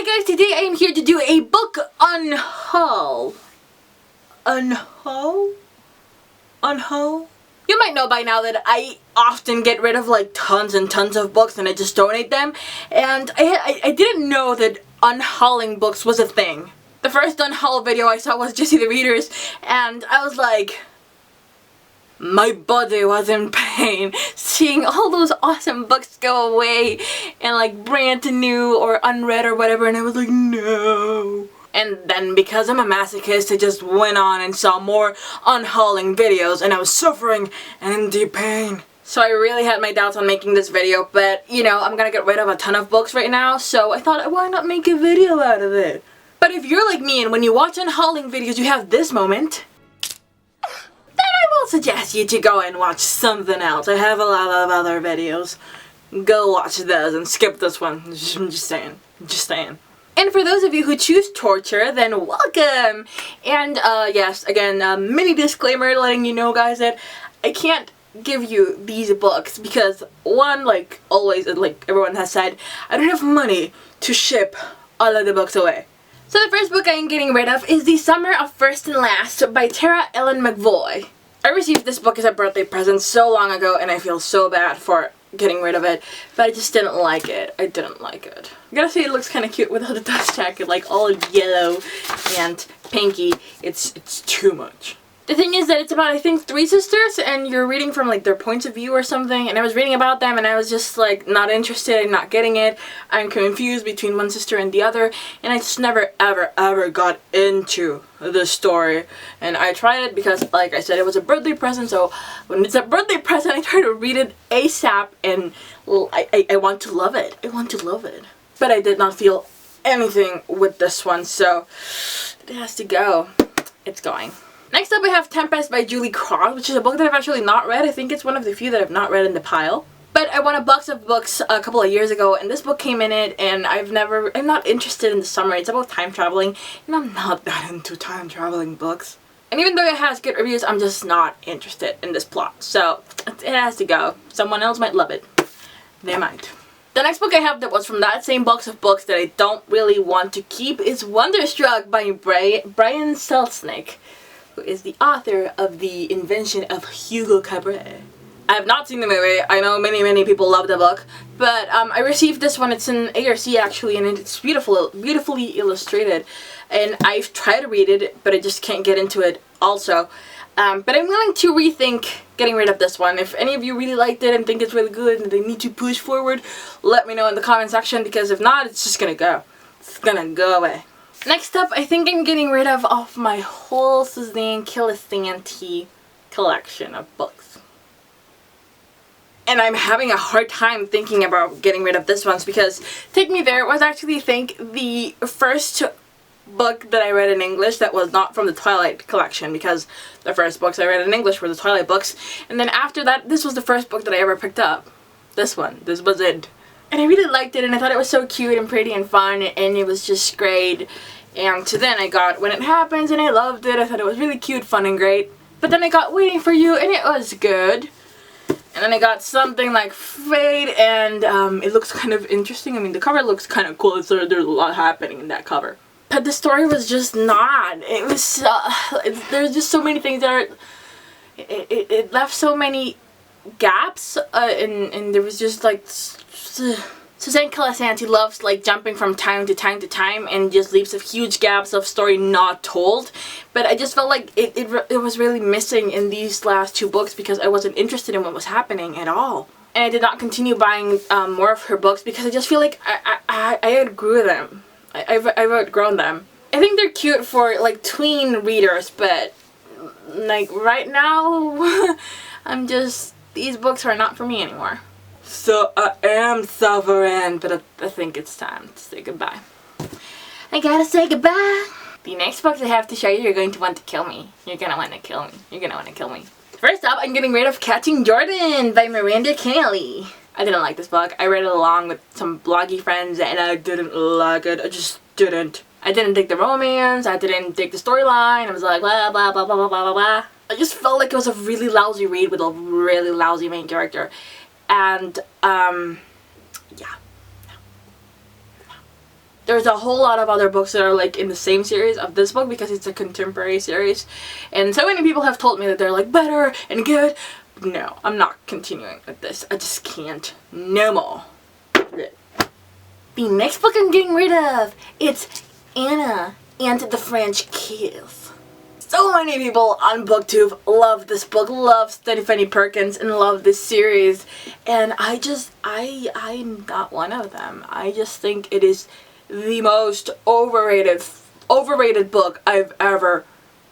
Hi guys, today I am here to do a book unhaul. Unhaul? Unhaul? You might know by now that I often get rid of like tons and tons of books and I just donate them. And I didn't know that unhauling books was a thing. The first unhaul video I saw was Jessie the Readers and I was like, my body was in pain seeing all those awesome books go away and like brand new or unread or whatever, and I was like, no. And then because I'm a masochist, I just went on and saw more unhauling videos and I was suffering and in deep pain. So I really had my doubts on making this video, but you know, I'm gonna get rid of a ton of books right now, so I thought, why not make a video out of it? But if you're like me and when you watch unhauling videos you have this moment, I will suggest you to go and watch something else. I have a lot of other videos. Go watch those and skip this one. I'm just saying. Just saying. And for those of you who choose torture, then welcome! And yes, again, mini disclaimer letting you know guys that I can't give you these books because one, like always, like everyone has said, I don't have money to ship all of the books away. So the first book I am getting rid of is The Summer of First and Last by Tara Ellen McVoy. I received this book as a birthday present so long ago and I feel so bad for getting rid of it, but I just didn't like it. I didn't like it. I gotta say it looks kind of cute without the dust jacket, like all yellow and pinky. It's too much. The thing is that it's about, I think, 3 sisters and you're reading from like their points of view or something, and I was reading about them and I was just like not interested and not getting it. I'm confused between one sister and the other and I just never ever got into the story. And I tried it because, like I said, it was a birthday present, so when it's a birthday present I try to read it ASAP and I want to love it. I want to love it. But I did not feel anything with this one, so it has to go. It's going. Next up I have Tempest by Julie Cross, which is a book that I've actually not read. I think it's one of the few that I've not read in the pile. But I won a box of books a couple of years ago and this book came in it and I'm not interested in the summary. It's about time traveling and I'm not that into time traveling books. And even though it has good reviews, I'm just not interested in this plot. So it has to go. Someone else might love it. They might. The next book I have that was from that same box of books that I don't really want to keep is Wonderstruck by Brian Selznick, who is the author of The Invention of Hugo Cabret. I have not seen the movie. I know many people love the book, but I received this one. It's in ARC actually, and it's beautifully illustrated. And I've tried to read it, but I just can't get into it also. But I'm willing to rethink getting rid of this one. If any of you really liked it and think it's really good and they need to push forward, let me know in the comment section, because if not, it's just gonna go. It's gonna go away. Next up, I think I'm getting rid of my whole Suzanne Colasanti collection of books. And I'm having a hard time thinking about getting rid of this one because Take Me There was actually, I think, the first book that I read in English that was not from the Twilight collection, because the first books I read in English were the Twilight books. And then after that, this was the first book that I ever picked up. This one. This was it. And I really liked it and I thought it was so cute and pretty and fun and it was just great. And so then I got When It Happens and I loved it. I thought it was really cute, fun, and great. But then I got Waiting for You and it was good. And then I got Something Like Fate and it looks kind of interesting. I mean, the cover looks kind of cool. So there's a lot happening in that cover. But the story was just not. It was, there's just so many things that are, it left so many gaps and there was just like, Suzanne Colasanti loves like jumping from time to time to time and just leaves a huge gaps of story not told. But I just felt like it was really missing in these last 2 books because I wasn't interested in what was happening at all. And I did not continue buying more of her books because I just feel like I outgrew them. I've outgrown them. I think they're cute for like tween readers, but like right now, these books are not for me anymore. So I am suffering, but I think it's time to say goodbye. I gotta say goodbye. The next books I have to show you, you're going to want to kill me. You're gonna want to kill me. You're gonna want to kill me. First up, I'm getting rid of Catching Jordan by Miranda Kennelly. I didn't like this book. I read it along with some bloggy friends and I didn't like it. I just didn't. I didn't dig the romance. I didn't dig the storyline. I was like, blah, blah, blah, blah, blah, blah, blah. I just felt like it was a really lousy read with a really lousy main character. And, yeah. there's a whole lot of other books that are like in the same series of this book because it's a contemporary series. And so many people have told me that they're like better and good. No, I'm not continuing with this. I just can't. No more. The next book I'm getting rid of, it's Anna and the French Kiss. So many people on BookTube love this book, love Stephanie Perkins, and love this series. And I'm not one of them. I just think it is the most overrated book I've ever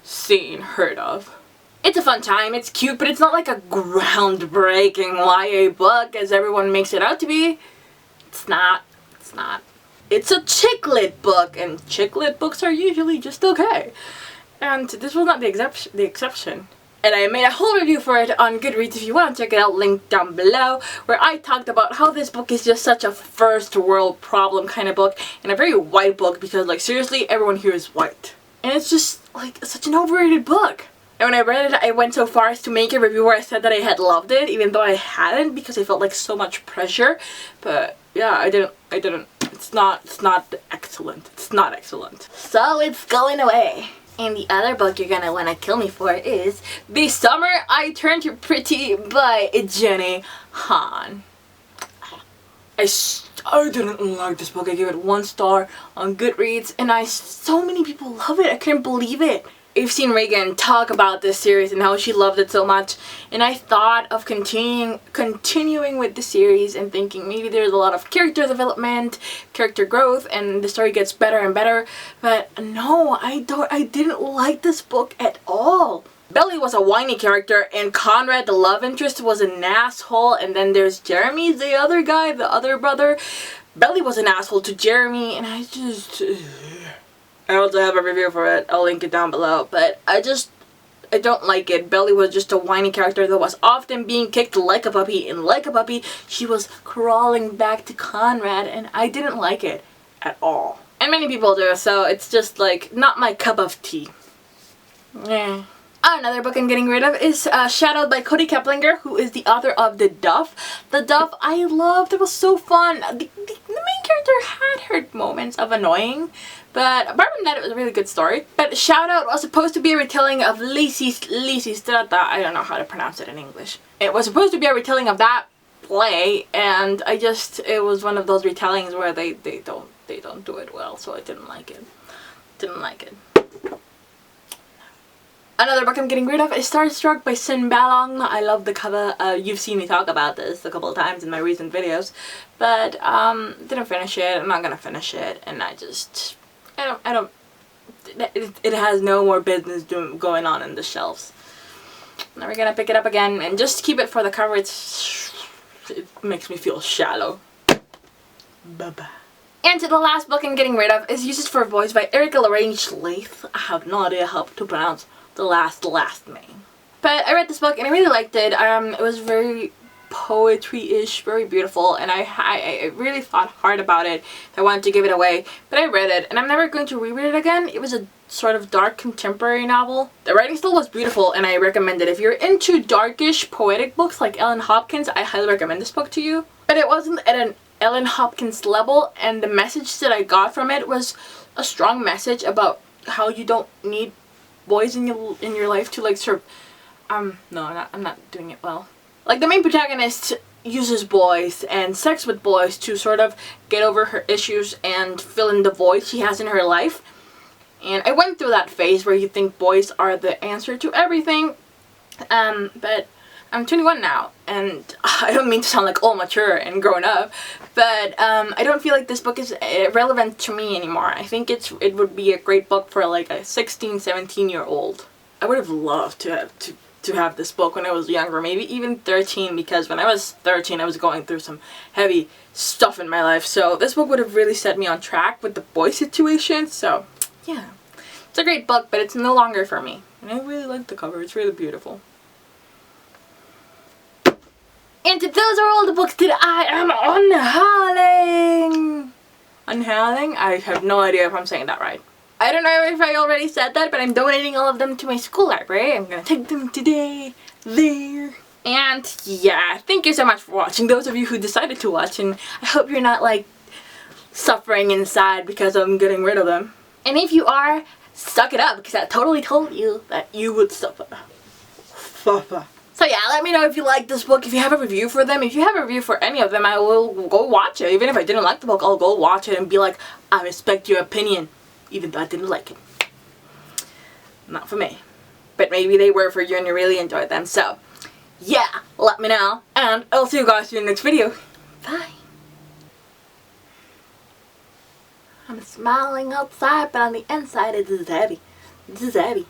seen, heard of. It's a fun time, it's cute, but it's not like a groundbreaking YA book as everyone makes it out to be. It's not. It's not. It's a chick lit book, and chick lit books are usually just okay. And this was not the exception. And I made a whole review for it on Goodreads if you want to check it out, link down below, where I talked about how this book is just such a first world problem kind of book, and a very white book because, like, seriously, everyone here is white. And it's just, like, such an overrated book. And when I read it, I went so far as to make a review where I said that I had loved it, even though I hadn't, because I felt like so much pressure. But yeah, I didn't. It's not excellent. It's not excellent. So it's going away. And the other book you're gonna wanna kill me for is The Summer I Turned Pretty by Jenny Han. I didn't like this book. I gave it 1 star on Goodreads, and so many people love it. I couldn't believe it. I've seen Reagan talk about this series and how she loved it so much, and I thought of continuing with the series and thinking maybe there's a lot of character development, character growth, and the story gets better and better. But no, I didn't like this book at all. Belly was a whiny character, and Conrad, the love interest, was an asshole, and then there's Jeremy, the other guy, the other brother. Belly was an asshole to Jeremy, and I also have a review for it. I'll link it down below. But I don't like it. Belly was just a whiny character that was often being kicked like a puppy. And like a puppy, she was crawling back to Conrad. And I didn't like it at all. And many people do. So it's just like not my cup of tea. Yeah. Another book I'm getting rid of is Shadowed by Cody Keplinger, who is the author of The Duff. The Duff I loved. It was so fun. The main character had her moments of annoying, but apart from that, it was a really good story. But Shoutout was supposed to be a retelling of Lysistrata. I don't know how to pronounce it in English. It was supposed to be a retelling of that play, and it was one of those retellings where they don't do it well, so I didn't like it. Didn't like it. Another book I'm getting rid of is Starstruck by Sin Balong. I love the cover. You've seen me talk about this a couple of times in my recent videos, but didn't finish it. I'm not gonna finish it, and it has no more business going on in the shelves. Never gonna pick it up again, and just keep it for the cover. It makes me feel shallow. Bye bye. And the last book I'm getting rid of is Uses for Voice by Erica Lorraine Schlaith. I have no idea how to pronounce the last name. But I read this book and I really liked it. It was very poetry-ish, very beautiful, and I really thought hard about it. I wanted to give it away, but I read it, and I'm never going to reread it again. It was a sort of dark contemporary novel. The writing still was beautiful, and I recommend it. If you're into darkish, poetic books like Ellen Hopkins, I highly recommend this book to you. But it wasn't at an Ellen Hopkins level, and the message that I got from it was a strong message about how you don't need boys in your life to like sort of no, I'm not doing it well. Like, the main protagonist uses boys and sex with boys to sort of get over her issues and fill in the void she has in her life. And I went through that phase where you think boys are the answer to everything, but I'm 21 now, and I don't mean to sound like all mature and grown up, but I don't feel like this book is relevant to me anymore. I think it would be a great book for like a 16, 17-year-old. I would have loved to have this book when I was younger, maybe even 13, because when I was 13 I was going through some heavy stuff in my life, so this book would have really set me on track with the boy situation. So yeah, it's a great book, but it's no longer for me, and I really like the cover. It's really beautiful. And those are all the books that I am unhauling. Unhauling? I have no idea if I'm saying that right. I don't know if I already said that, but I'm donating all of them to my school library. I'm gonna take them today, there. And yeah, thank you so much for watching, those of you who decided to watch, and I hope you're not like suffering inside because I'm getting rid of them. And if you are, suck it up, because I totally told you that you would suffer. So yeah, let me know if you like this book, if you have a review for them. If you have a review for any of them, I will go watch it. Even if I didn't like the book, I'll go watch it and be like, I respect your opinion, even though I didn't like it. Not for me. But maybe they were for you and you really enjoyed them. So, yeah, let me know. And I'll see you guys in the next video. Bye. I'm smiling outside, but on the inside it is heavy. This is heavy.